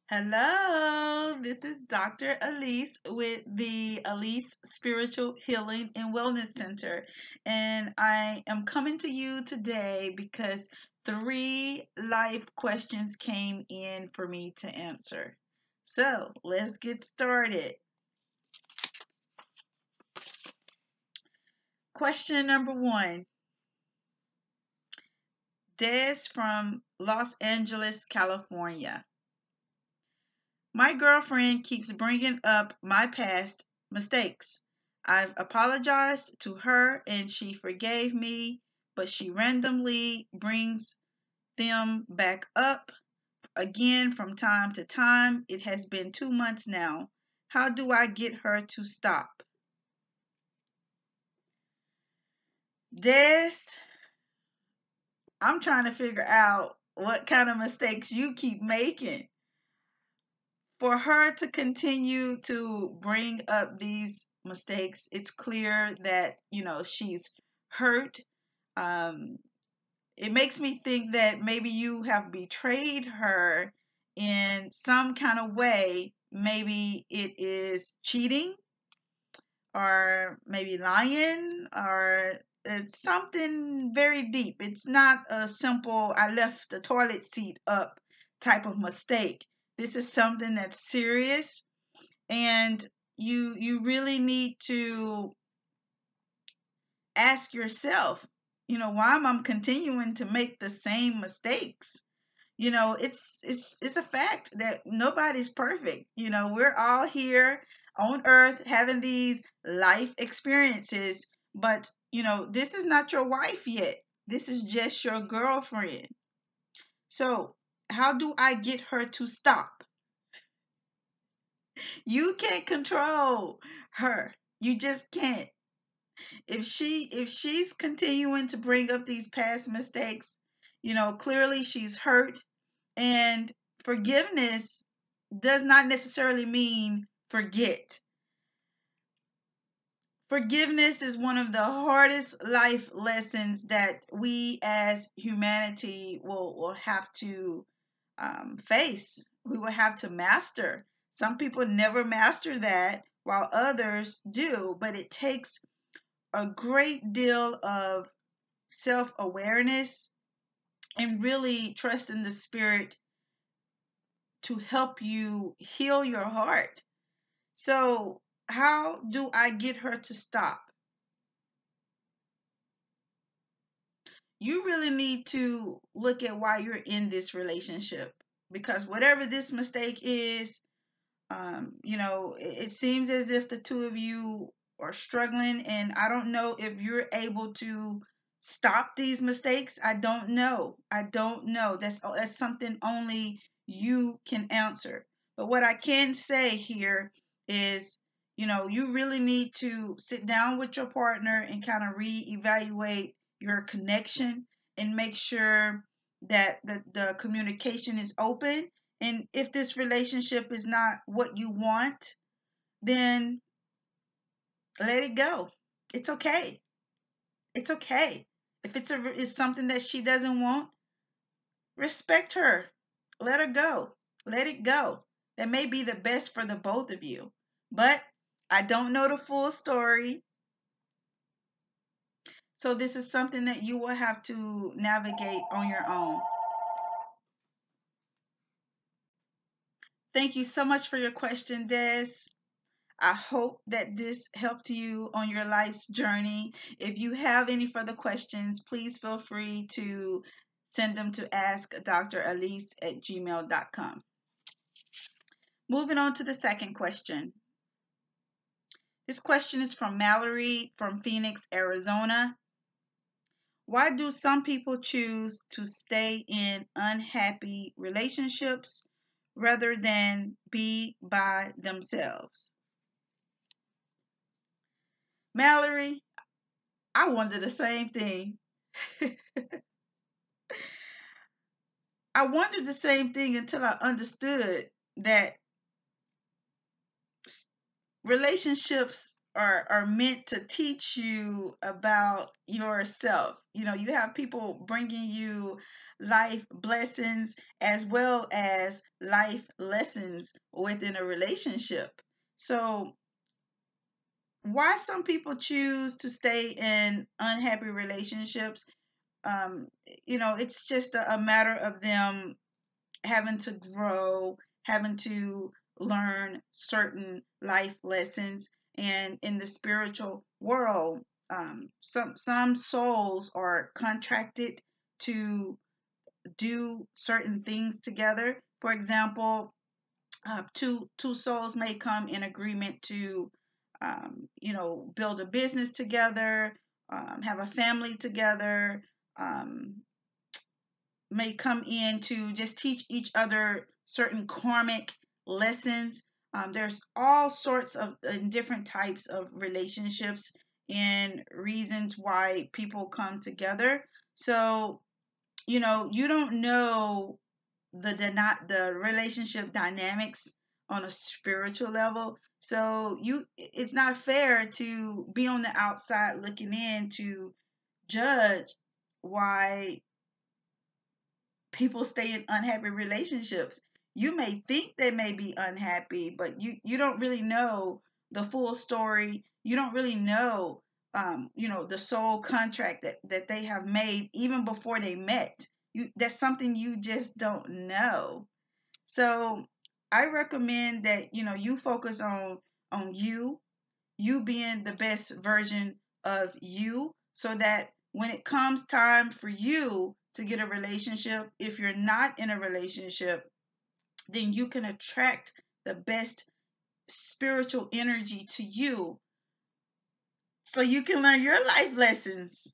Hello, this is Dr. Alise with the Alise Spiritual Healing and Wellness Center. And I am coming to you today because 3 life questions came in for me to answer. So let's get started. Question number 1. Des from Los Angeles, California. My girlfriend keeps bringing up my past mistakes. I've apologized to her and she forgave me, but she randomly brings them back up again from time to time. It has been 2 months now. How do I get her to stop? Des, I'm trying to figure out what kind of mistakes you keep making. For her to continue to bring up these mistakes, it's clear that, she's hurt. Um, it makes me think that maybe you have betrayed her in some kind of way. Maybe it is cheating, or maybe lying, or it's something very deep. It's not a simple, I left the toilet seat up type of mistake. This is something that's serious, and you really need to ask yourself, why am I continuing to make the same mistakes? It's a fact that nobody's perfect. We're all here on earth having these life experiences, but this is not your wife yet. This is just your girlfriend. So how do I get her to stop? You can't control her. You just can't. If she's continuing to bring up these past mistakes, clearly she's hurt. And forgiveness does not necessarily mean forget. Forgiveness is one of the hardest life lessons that we as humanity will have to face. We will have to master. Some people never master that, while others do, but it takes a great deal of self-awareness and really trust in the spirit to help you heal your heart. So, how do I get her to stop? You really need to look at why you're in this relationship, because whatever this mistake is, it seems as if the two of you are struggling, and I don't know if you're able to stop these mistakes. I don't know. That's something only you can answer. But what I can say here is, you really need to sit down with your partner and kind of reevaluate your connection and make sure that the communication is open. And if this relationship is not what you want, then let it go. It's okay. It's okay. If it's something that she doesn't want, respect her. Let her go. Let it go. That may be the best for the both of you. But I don't know the full story. So this is something that you will have to navigate on your own. Thank you so much for your question, Des. I hope that this helped you on your life's journey. If you have any further questions, please feel free to send them to AskDrAlise@gmail.com. Moving on to the second question. This question is from Mallory from Phoenix, Arizona. Why do some people choose to stay in unhappy relationships rather than be by themselves? Mallory, I wonder the same thing. I wondered the same thing until I understood that relationships are meant to teach you about yourself. You have people bringing you life blessings as well as life lessons within a relationship. So, why some people choose to stay in unhappy relationships, um, it's just a matter of them having to grow, having to learn certain life lessons. And in the spiritual world, some souls are contracted to do certain things together. For example, two souls may come in agreement to, build a business together, have a family together, um, may come in to just teach each other certain karmic lessons. There's all sorts of different types of relationships and reasons why people come together. So, you don't know the relationship dynamics on a spiritual level. So it's not fair to be on the outside looking in to judge why people stay in unhappy relationships. You may think they may be unhappy, but you don't really know the full story. You don't really know, the soul contract that they have made even before they met. That's something you just don't know. So I recommend that you focus on you being the best version of you, so that when it comes time for you to get a relationship, if you're not in a relationship, then you can attract the best spiritual energy to you, so you can learn your life lessons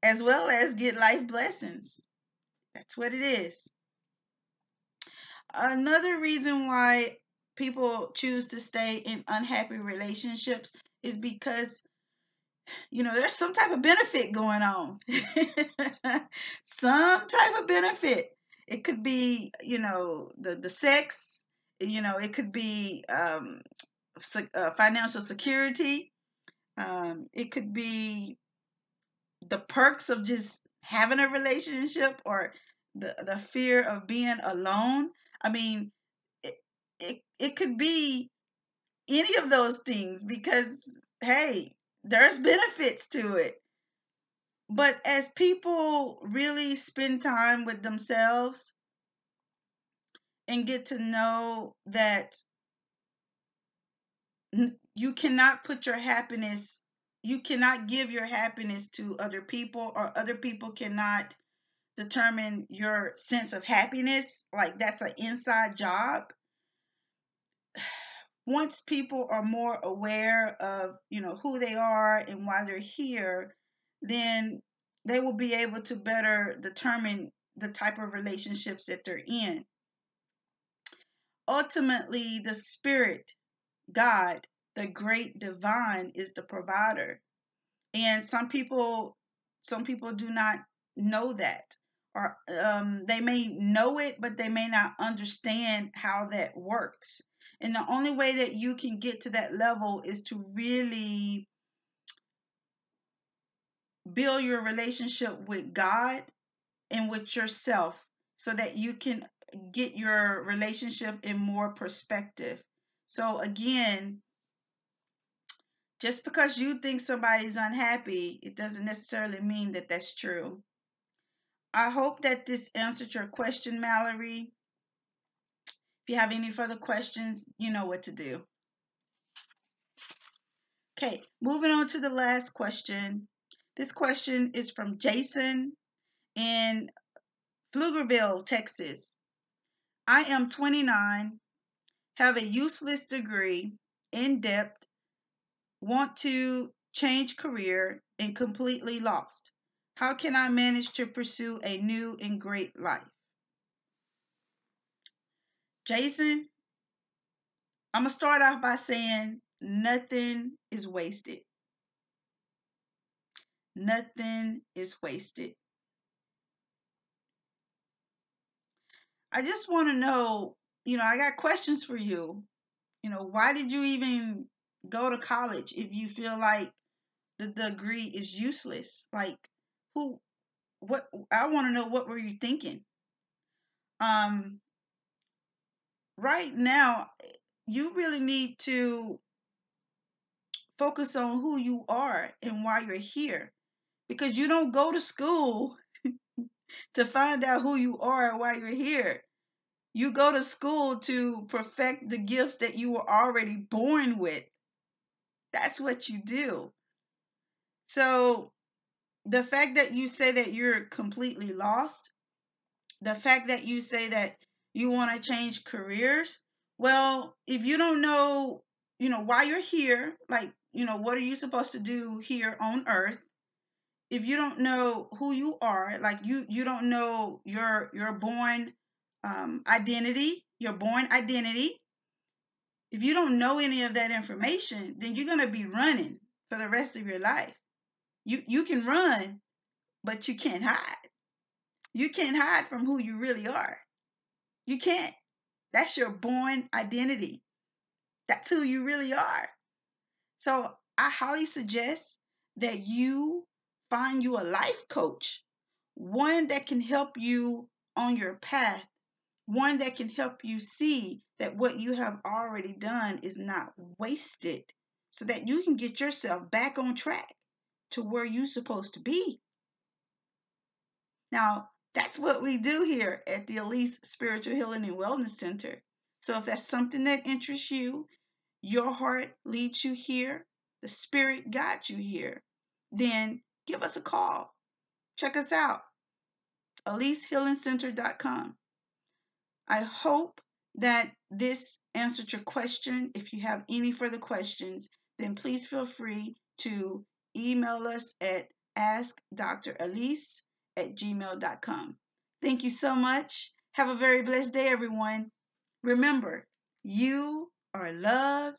as well as get life blessings. That's what it is. Another reason why people choose to stay in unhappy relationships is because there's some type of benefit going on. Some type of benefit. It could be, the sex, it could be financial security. It could be the perks of just having a relationship, or the fear of being alone. I mean, it, it could be any of those things because, hey, there's benefits to it. But as people really spend time with themselves and get to know that you cannot put your happiness, you cannot give your happiness to other people, or other people cannot determine your sense of happiness, like that's an inside job. Once people are more aware of who they are and why they're here, then they will be able to better determine the type of relationships that they're in. Ultimately, the spirit, God, the great divine, is the provider. And some people do not know that, or they may know it, but they may not understand how that works. And the only way that you can get to that level is to really build your relationship with God and with yourself, so that you can get your relationship in more perspective. So again, just because you think somebody's unhappy, it doesn't necessarily mean that that's true. I hope that this answered your question, Mallory. If you have any further questions, you know what to do. Okay, moving on to the last question. This question is from Jason in Pflugerville, Texas. I am 29, have a useless degree, in debt, want to change career, and completely lost. How can I manage to pursue a new and great life? Jason, I'm going to start off by saying nothing is wasted. Nothing is wasted. I just want to know, I got questions for you. Why did you even go to college if you feel like the degree is useless? Like, what, I want to know, what were you thinking? Right now, you really need to focus on who you are and why you're here, because you don't go to school to find out who you are and why you're here. You go to school to perfect the gifts that you were already born with. That's what you do. So the fact that you say that you're completely lost, the fact that you say that you want to change careers, well, if you don't know, why you're here, like, what are you supposed to do here on earth? If you don't know who you are, like you don't know your born identity, your born identity. If you don't know any of that information, then you're gonna be running for the rest of your life. You can run, but you can't hide. You can't hide from who you really are. You can't. That's your born identity. That's who you really are. So I highly suggest that you find you a life coach, one that can help you on your path, one that can help you see that what you have already done is not wasted, so that you can get yourself back on track to where you're supposed to be. Now, that's what we do here at the Alise Spiritual Healing and Wellness Center. So if that's something that interests you, your heart leads you here, the spirit got you here, then give us a call. Check us out, AliseHealingCenter.com. I hope that this answered your question. If you have any further questions, then please feel free to email us at AskDrAlise@gmail.com. Thank you so much. Have a very blessed day, everyone. Remember, you are loved,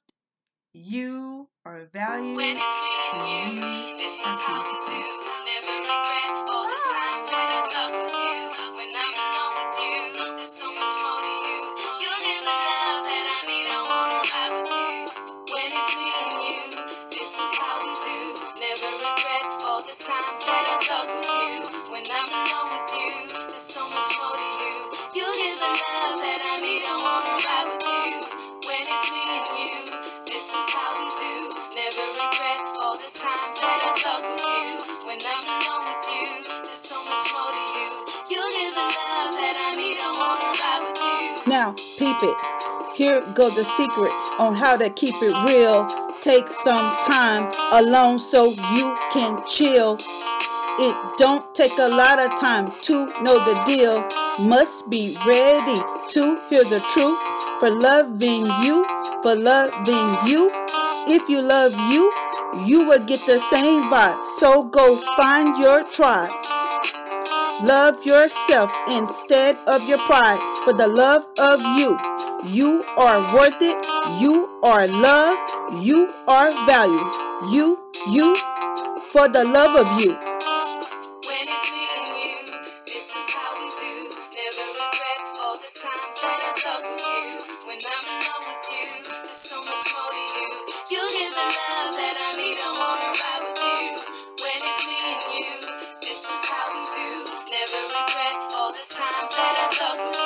you are valued, When it's me and you, this is how we do. Never regret all the times when I thought with you. When I'm alone with you, there's so much more to you. You're the love that I need, I wanna ride with you. When it's me and you, this is how we do. Never regret all the times when I thought with you. When I'm alone with you, there's so much more to you. You're the love that I need, I wanna ride with you. When it's me and you, this is how we do. Never regret all the times that I thought with you. When I'm alone with you, there's so much more to you. You're the love that I need, I wanna ride with you. Now, peep it. Here goes the secret on how to keep it real. Take some time alone so you can chill. It don't take a lot of time to know the deal. Must be ready to hear the truth. For loving you, for loving you. If you love you, you will get the same vibe. So go find your tribe. Love yourself instead of your pride. For the love of you. You are worth it. You are loved. You are valued. You, for the love of you. When it's me and you, this is how we do. Never regret all the times that I thought with you. When I'm alone with you, there's so much more to you. You give the love that I need, I wanna ride with you. When it's me and you, this is how we do. Never regret all the times that I thought with you.